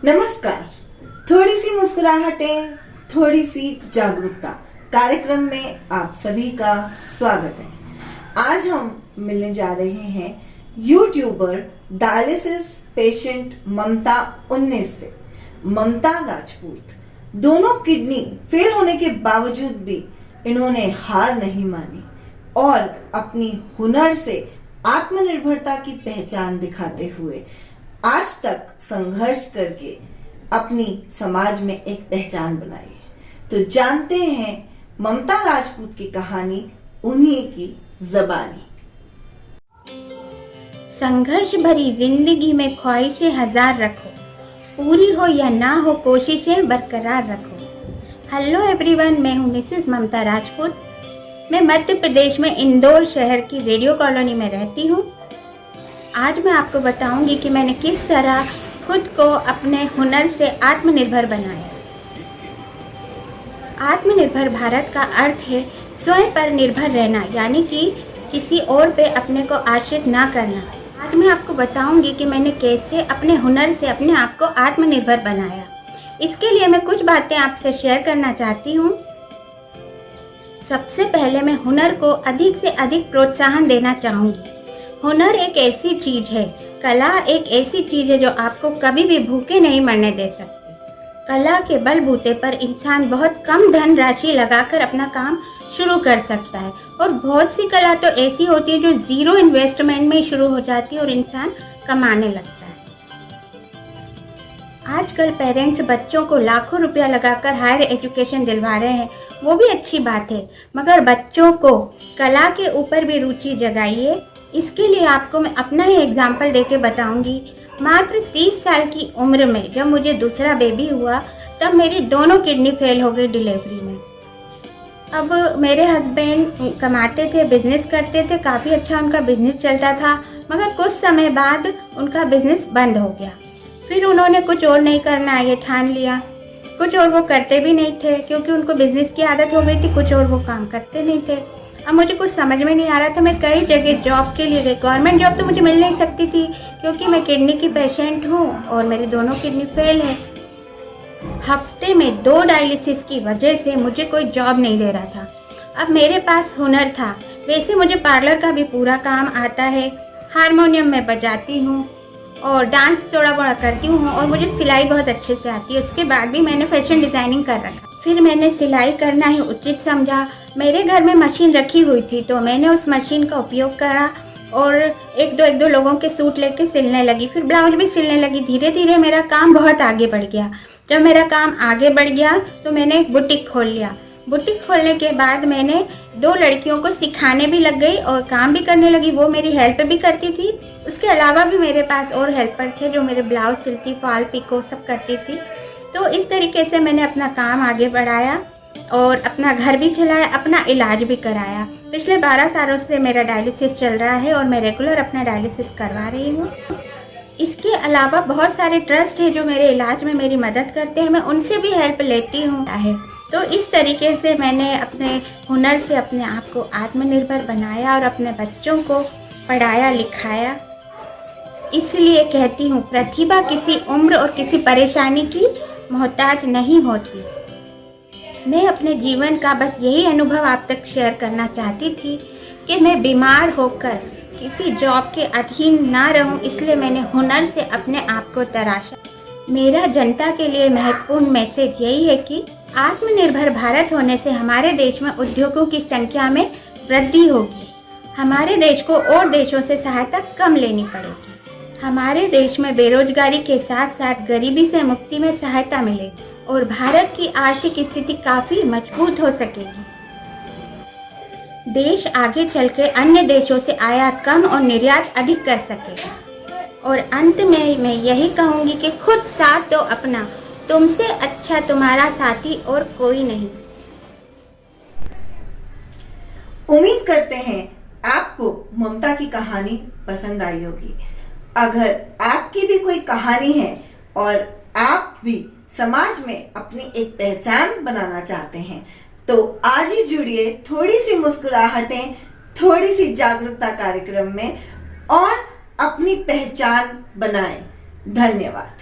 नमस्कार। थोड़ी सी मुस्कुराहटें, थोड़ी सी जागरूकता कार्यक्रम में आप सभी का स्वागत है। आज हम मिलने जा रहे हैं यूट्यूबर डायलिसिस पेशेंट ममता 19 से। ममता राजपूत दोनों किडनी फेल होने के बावजूद भी इन्होंने हार नहीं मानी और अपनी हुनर से आत्मनिर्भरता की पहचान दिखाते हुए आज तक संघर्ष करके अपनी समाज में एक पहचान बनाई है। तो जानते हैं ममता राजपूत की कहानी उन्हीं की ज़बानी। संघर्ष भरी जिंदगी में ख्वाहिशें हजार रखो, पूरी हो या ना हो कोशिशें बरकरार रखो। हेलो एवरीवन, मैं हूँ मिसेस ममता राजपूत। मैं मध्य प्रदेश में इंदौर शहर की रेडियो कॉलोनी में रहती हूँ। आज मैं आपको बताऊंगी कि मैंने किस तरह खुद को अपने हुनर से आत्मनिर्भर बनाया। आत्मनिर्भर भारत का अर्थ है स्वयं पर निर्भर रहना, यानी कि किसी और पे अपने को आश्रित ना करना। आज मैं आपको बताऊंगी कि मैंने कैसे अपने हुनर से अपने आप को आत्मनिर्भर बनाया। इसके लिए मैं कुछ बातें आपसे शेयर करना चाहती हूँ। सबसे पहले मैं हुनर को अधिक से अधिक प्रोत्साहन देना चाहूँगी। हुनर एक ऐसी चीज है, कला एक ऐसी चीज है जो आपको कभी भी भूखे नहीं मरने दे सकती। कला के बलबूते पर इंसान बहुत कम धन राशि लगाकर अपना काम शुरू कर सकता है और बहुत सी कला तो ऐसी होती है जो जीरो इन्वेस्टमेंट में शुरू हो जाती है और इंसान कमाने लगता है। आजकल पेरेंट्स बच्चों को लाखों रुपया लगाकर हायर एजुकेशन दिलवा रहे हैं, वो भी अच्छी बात है, मगर बच्चों को कला के ऊपर भी रुचि जगाइए। इसके लिए आपको मैं अपना ही एग्जाम्पल देके बताऊंगी। मात्र 30 साल की उम्र में जब मुझे दूसरा बेबी हुआ तब मेरी दोनों किडनी फेल हो गई डिलीवरी में। अब मेरे हस्बैंड कमाते थे, बिजनेस करते थे, काफ़ी अच्छा उनका बिजनेस चलता था, मगर कुछ समय बाद उनका बिजनेस बंद हो गया। फिर उन्होंने कुछ और नहीं करना ये ठान लिया। कुछ और वो करते भी नहीं थे क्योंकि उनको बिजनेस की आदत हो गई थी, कुछ और वो काम करते नहीं थे। अब मुझे कुछ समझ में नहीं आ रहा था। मैं कई जगह जॉब के लिए गई, गवर्नमेंट जॉब तो मुझे मिल नहीं सकती थी क्योंकि मैं किडनी की पेशेंट हूँ और मेरी दोनों किडनी फेल है। हफ्ते में 2 डायलिसिस की वजह से मुझे कोई जॉब नहीं दे रहा था। अब मेरे पास हुनर था, वैसे मुझे पार्लर का भी पूरा काम आता है, हारमोनियम में बजाती हूँ और डांस थोड़ा बड़ा करती हूँ और मुझे सिलाई बहुत अच्छे से आती है। उसके बाद भी मैंने फैशन डिज़ाइनिंग कर रखा। फिर मैंने सिलाई करना ही उचित समझा। मेरे घर में मशीन रखी हुई थी तो मैंने उस मशीन का उपयोग करा और एक दो लोगों के सूट लेके सिलने लगी, फिर ब्लाउज भी सिलने लगी। धीरे धीरे मेरा काम बहुत आगे बढ़ गया। जब मेरा काम आगे बढ़ गया तो मैंने एक बुटीक खोल लिया। बुटीक खोलने के बाद मैंने 2 लड़कियों को सिखाने भी लग गई और काम भी करने लगी। वो मेरी हेल्प भी करती थी। उसके अलावा भी मेरे पास और हेल्पर थे जो मेरे ब्लाउज सिलती, फॉल, पिको सब करती थी। तो इस तरीके से मैंने अपना काम आगे बढ़ाया और अपना घर भी चलाया, अपना इलाज भी कराया। पिछले 12 सालों से मेरा डायलिसिस चल रहा है और मैं रेगुलर अपना डायलिसिस करवा रही हूँ। इसके अलावा बहुत सारे ट्रस्ट हैं जो मेरे इलाज में मेरी मदद करते हैं, मैं उनसे भी हेल्प लेती हूँ। तो इस तरीके से मैंने अपने हुनर से अपने आप को आत्मनिर्भर बनाया और अपने बच्चों को पढ़ाया लिखाया। इसलिए कहती हूँ, प्रतिभा किसी उम्र और किसी परेशानी की मोहताज नहीं होती। मैं अपने जीवन का बस यही अनुभव आप तक शेयर करना चाहती थी कि मैं बीमार होकर किसी जॉब के अधीन ना रहूं, इसलिए मैंने हुनर से अपने आप को तराशा। मेरा जनता के लिए महत्वपूर्ण मैसेज यही है कि आत्मनिर्भर भारत होने से हमारे देश में उद्योगों की संख्या में वृद्धि होगी। हमारे देश को और देशों से सहायता कम लेनी पड़ेगी। हमारे देश में बेरोजगारी के साथ साथ गरीबी से मुक्ति में सहायता मिलेगी और भारत की आर्थिक स्थिति काफी मजबूत हो सकेगी। देश आगे चलकर अन्य देशों से आयात कम और निर्यात अधिक कर सकेगा। और अंत में मैं यही कहूंगी कि खुद साथ दो अपना, तुमसे अच्छा तुम्हारा साथी और कोई नहीं। उम्मीद करते हैं आपको ममता की कहानी पसंद आई होगी। अगर आपकी भी कोई कहानी है और आप भी समाज में अपनी एक पहचान बनाना चाहते हैं तो आज ही जुड़िए थोड़ी सी मुस्कुराहटें, थोड़ी सी जागरूकता कार्यक्रम में और अपनी पहचान बनाएं। धन्यवाद।